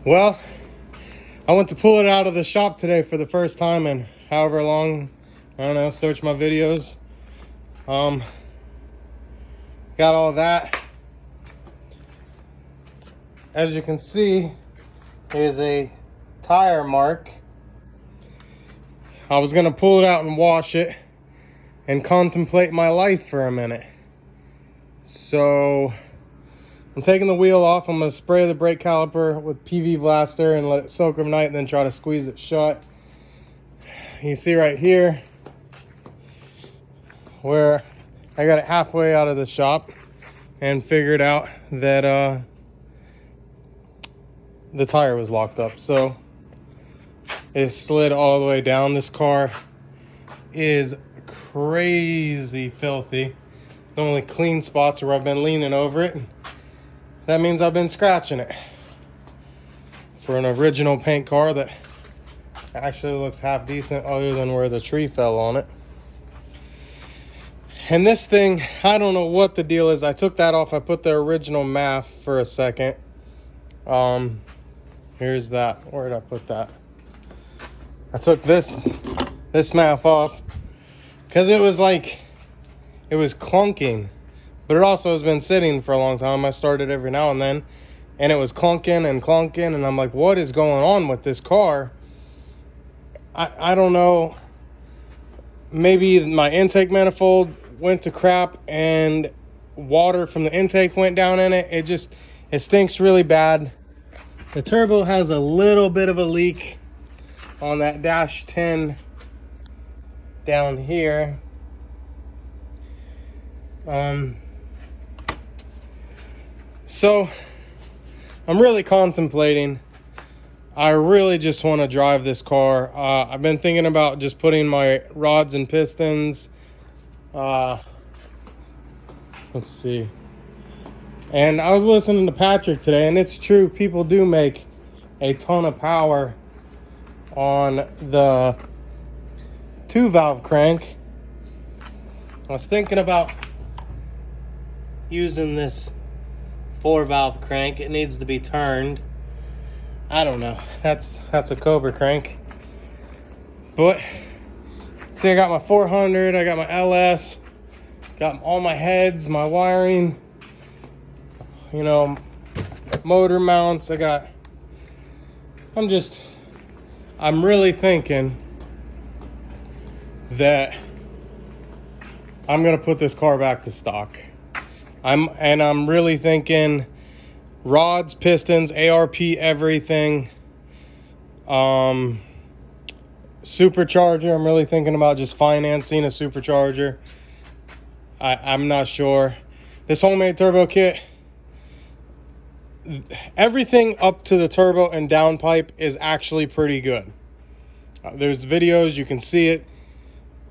Well, I went to pull it out of the shop today for the first time in however long. I don't know, search my videos. Got all that. As you can see, there's a tire mark. I was gonna pull it out and wash it and contemplate my life for a minute. So I'm taking the wheel off. I'm gonna spray the brake caliper with PV Blaster and let it soak overnight, and then try to squeeze it shut. You see right here where I got it halfway out of the shop and figured out that the tire was locked up. So it slid all the way down. This car is crazy filthy. The only clean spots are where I've been leaning over it. That means I've been scratching it. For an original paint car that actually looks half decent other than where the tree fell on it. And this thing, I don't know what the deal is. I took that off. I put the original MAF for a second. Here's that. Where did I put that? I took this MAF off because it was clunking. But it also has been sitting for a long time. I start it every now and then, and it was clunking, and I'm like, what is going on with this car? I don't know. Maybe my intake manifold went to crap and water from the intake went down in it. It stinks really bad. The turbo has a little bit of a leak on that dash 10 down here. So I'm really contemplating. I really just want to drive this car. I've been thinking about just putting my rods and pistons. Let's see. And I was listening to Patrick today, and it's true. People do make a ton of power on the 2-valve crank. I was thinking about using this 4-valve crank. It needs to be turned. I don't know. That's a Cobra crank. But see, I got my 400, I got my LS, got all my heads, my wiring, you know, motor mounts. I'm really thinking that I'm gonna put this car back to stock. I'm really thinking rods, pistons, ARP, everything. Supercharger, I'm really thinking about just financing a supercharger. I'm not sure. This homemade turbo kit, everything up to the turbo and downpipe is actually pretty good. There's videos, you can see it.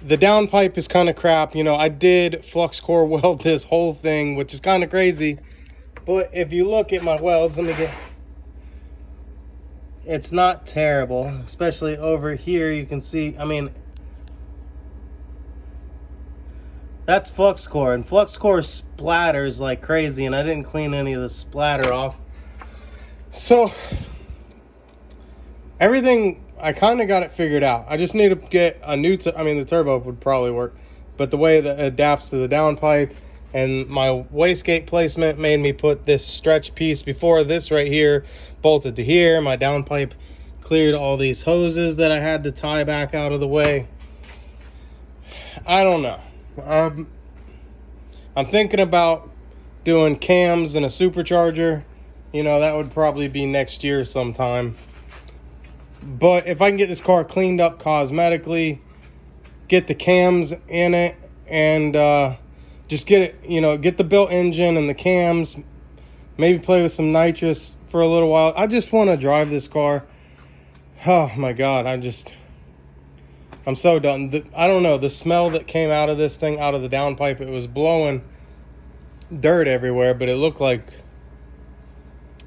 The downpipe is kind of crap. You know, I did flux core weld this whole thing, which is kind of crazy. But if you look at my welds, it's not terrible. Especially over here, you can see, I mean, that's flux core. And flux core splatters like crazy, and I didn't clean any of the splatter off. So, everything, I kind of got it figured out. I just need to get a new, the turbo would probably work, but the way that it adapts to the downpipe and my wastegate placement made me put this stretch piece before this right here bolted to here. My downpipe cleared all these hoses that I had to tie back out of the way. I don't know. I'm thinking about doing cams and a supercharger. You know, that would probably be next year sometime. But if I can get this car cleaned up cosmetically, get the cams in it, and just get it, you know, get the built engine and the cams, maybe play with some nitrous for a little while. I just want to drive this car. Oh my God, I'm so done. I don't know, the smell that came out of this thing, out of the downpipe, it was blowing dirt everywhere, but it looked like,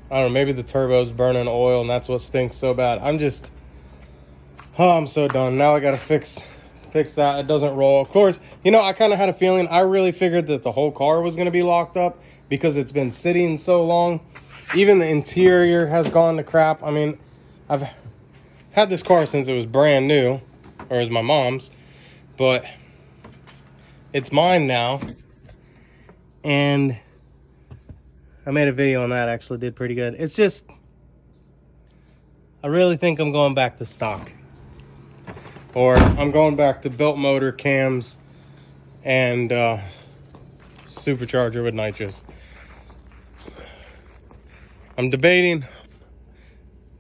I don't know, maybe the turbo's burning oil and that's what stinks so bad. I'm so done. Now I gotta fix that. It doesn't roll. Of course, you know, I kind of had a feeling. I really figured that the whole car was gonna be locked up because it's been sitting so long. Even the interior has gone to crap. I mean, I've had this car since it was brand new, or it was my mom's, but it's mine now. And I made a video on that, actually did pretty good. It's just, I really think I'm going back to stock. Or I'm going back to built motor cams and supercharger with nitrous. I'm debating.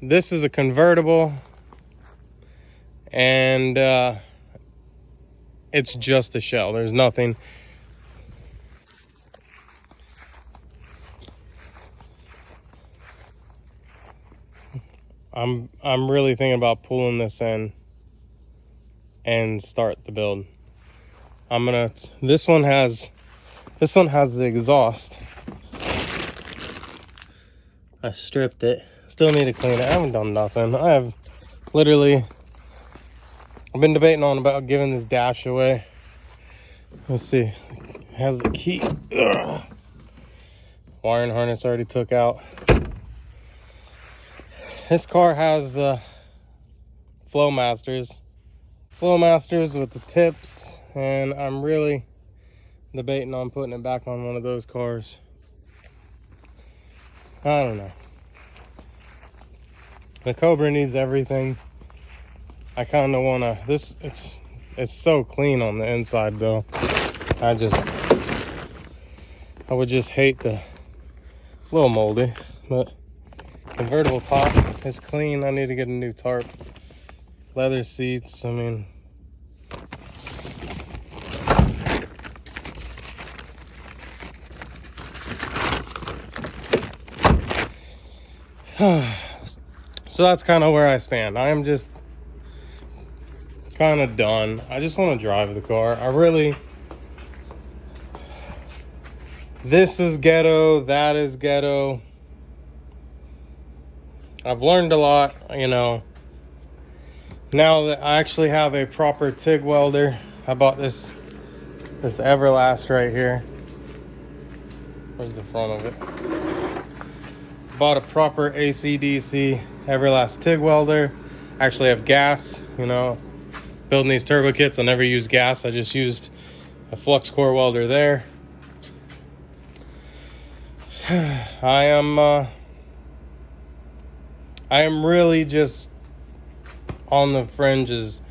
This is a convertible, and it's just a shell. There's nothing. I'm really thinking about pulling this in and start the build. This one has the exhaust. I stripped it. Still need to clean it. I haven't done nothing. I've been debating on about giving this dash away. Let's see. It has the key. Ugh. Wiring harness already took out. This car has the Flowmasters with the tips, and I'm really debating on putting it back on one of those cars. I don't know. The Cobra needs everything. I kind of want to. It's so clean on the inside though. I would just hate the little moldy, but convertible top is clean. I need to get a new tarp. Leather seats. I mean, so that's kind of where I stand. I am just kind of done. I just want to drive the car. This is ghetto, that is ghetto. I've learned a lot, you know. Now that I actually have a proper TIG welder, I bought this Everlast right here. Where's the front of it? Bought a proper AC/DC Everlast TIG welder. I actually have gas, you know. Building these turbo kits, I never use gas. I just used a flux core welder there. I am really just on the fringes.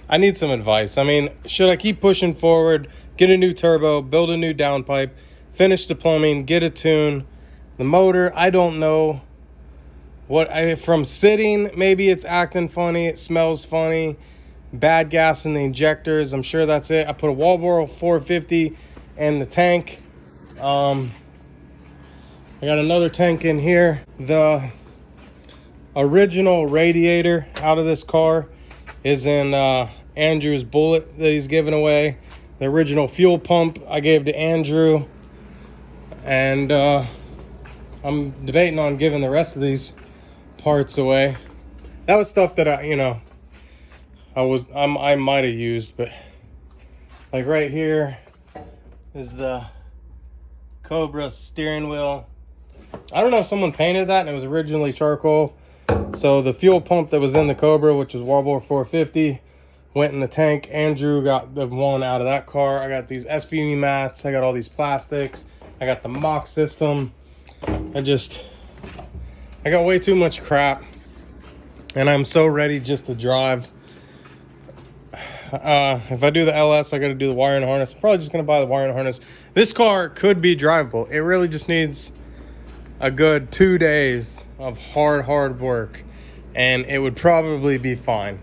I need some advice. I mean, should I keep pushing forward, get a new turbo, build a new downpipe, finish the plumbing, get a tune? The motor, I don't know. From sitting, maybe it's acting funny, it smells funny. Bad gas in the injectors, I'm sure that's it. I put a Walboro 450 in the tank. I got another tank in here. The original radiator out of this car is in Andrew's Bullet that he's giving away. The original fuel pump I gave to Andrew, and I'm debating on giving the rest of these parts away. That was stuff that I might have used, but like right here is the Cobra steering wheel. I don't know if someone painted that and it was originally charcoal. So the fuel pump that was in the Cobra, which is Walboro 450, went in the tank. Andrew got the one out of that car. I got these SVU mats. I got all these plastics. I got the mock system. I got way too much crap, and I'm so ready just to drive. If I do the LS, I got to do the wiring harness. I'm probably just going to buy the wiring harness. This car could be drivable. It really just needs a good 2 days of hard work, and it would probably be fine.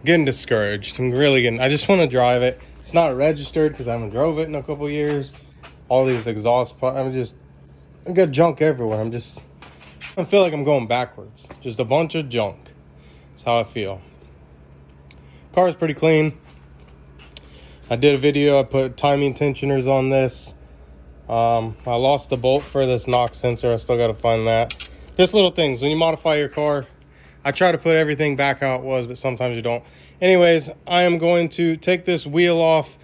Getting discouraged. I just want to drive it. It's not registered because I haven't drove it in a couple years. All these exhaust, I got junk everywhere. I feel like I'm going backwards. Just a bunch of junk. That's how I feel. Car's pretty clean. I did a video. I put timing tensioners on this. I lost the bolt for this knock sensor. I still got to find that. Just little things. When you modify your car, I try to put everything back how it was, but sometimes you don't. Anyways, I am going to take this wheel off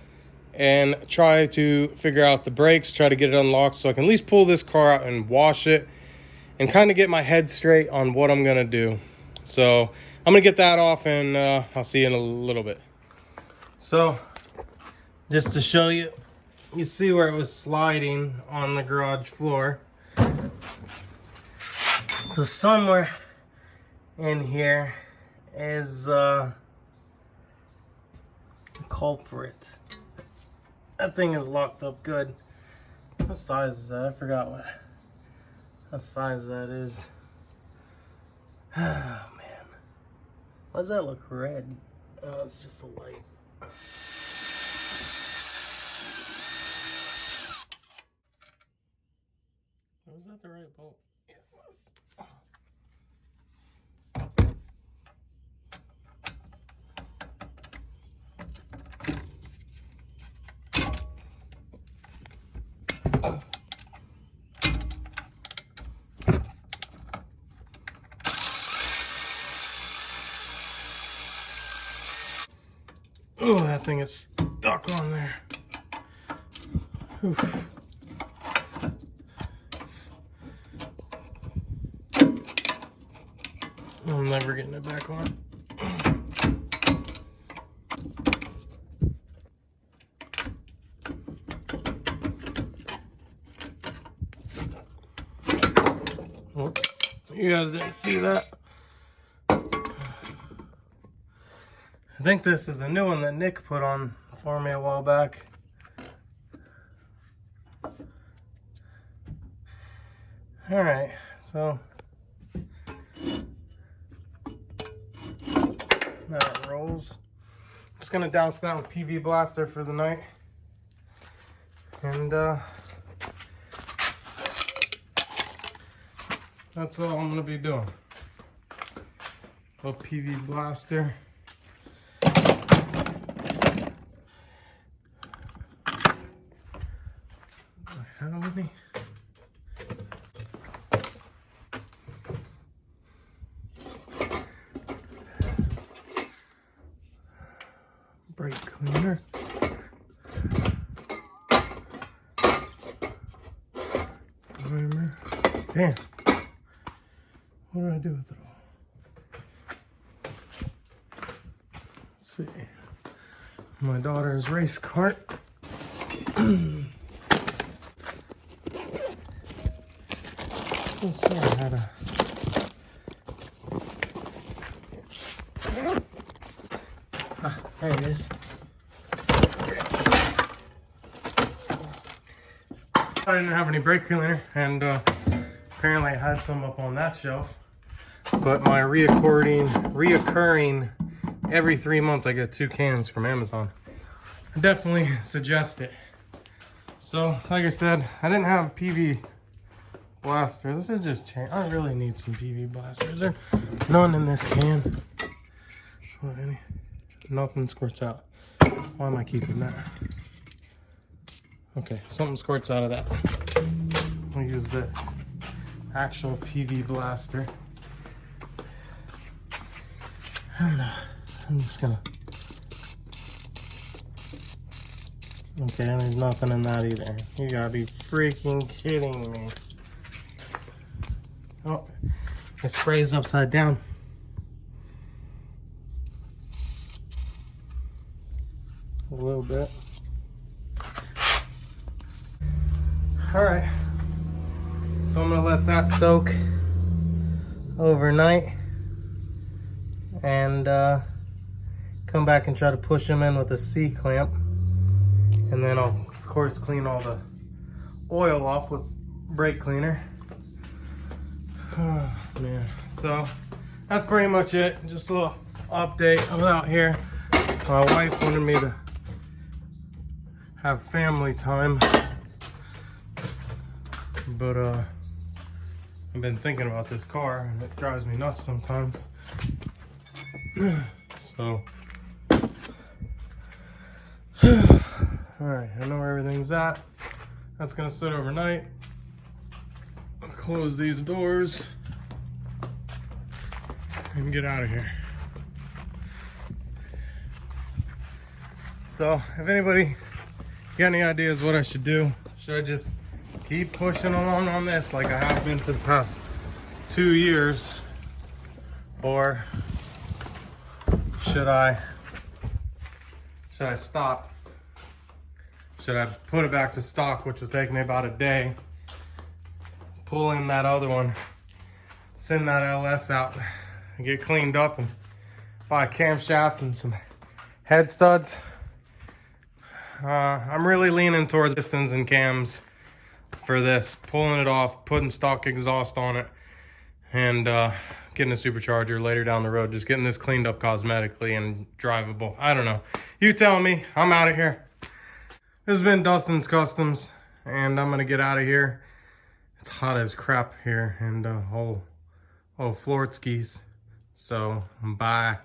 and try to figure out the brakes, try to get it unlocked so I can at least pull this car out and wash it and kind of get my head straight on what I'm gonna do. So I'm gonna get that off, and I'll see you in a little bit. So just to show you, you see where it was sliding on the garage floor. So somewhere in here is the culprit. That thing is locked up good. What size is that? I forgot what size that is. Oh man, why does that look red? Oh, it's just a light. Was that the right bolt? Yeah, it was. Oh, that thing is stuck on there. Oof. I'm never getting it back on. Oh, you guys didn't see that. I think this is the new one that Nick put on for me a while back. Alright, so that rolls. Just gonna douse that with PV Blaster for the night. And that's all I'm gonna be doing. A PV Blaster. How many? Brake cleaner. Primer. Damn. What do I do with it all? Let's see. My daughter's race cart. I swear I had a... Ah, there it is. I didn't have any brake cleaner, and apparently I had some up on that shelf. But my reoccurring every 3 months I get 2 cans from Amazon. I definitely suggest it. So, like I said, I didn't have PV Blaster. This is just change. I really need some PV blasters. There's none in this can. Nothing squirts out. Why am I keeping that? Okay, something squirts out of that. We'll use this actual PV Blaster. And I'm just gonna. Okay, and there's nothing in that either. You gotta be freaking kidding me. Oh, it sprays upside down. A little bit. Alright. So I'm gonna let that soak overnight. And come back and try to push them in with a C-clamp. And then I'll, of course, clean all the oil off with brake cleaner. Oh, man. So that's pretty much it. Just a little update. I'm out here. My wife wanted me to have family time, but I've been thinking about this car and it drives me nuts sometimes. So alright, I know where everything's at. That's gonna sit overnight. I'll close these doors and get out of here. So if anybody Got any ideas what I should do? Should I just keep pushing along on this like I have been for the past 2 years? Or should I stop? Should I put it back to stock, which will take me about a day? Pull in that other one, send that LS out, get cleaned up, and buy a camshaft and some head studs. I'm really leaning towards pistons and cams for this. Pulling it off, putting stock exhaust on it, and getting a supercharger later down the road. Just getting this cleaned up cosmetically and drivable. I don't know. You tell me. I'm out of here. This has been Dustin's Customs, and I'm gonna get out of here. It's hot as crap here, and floor skis. So bye.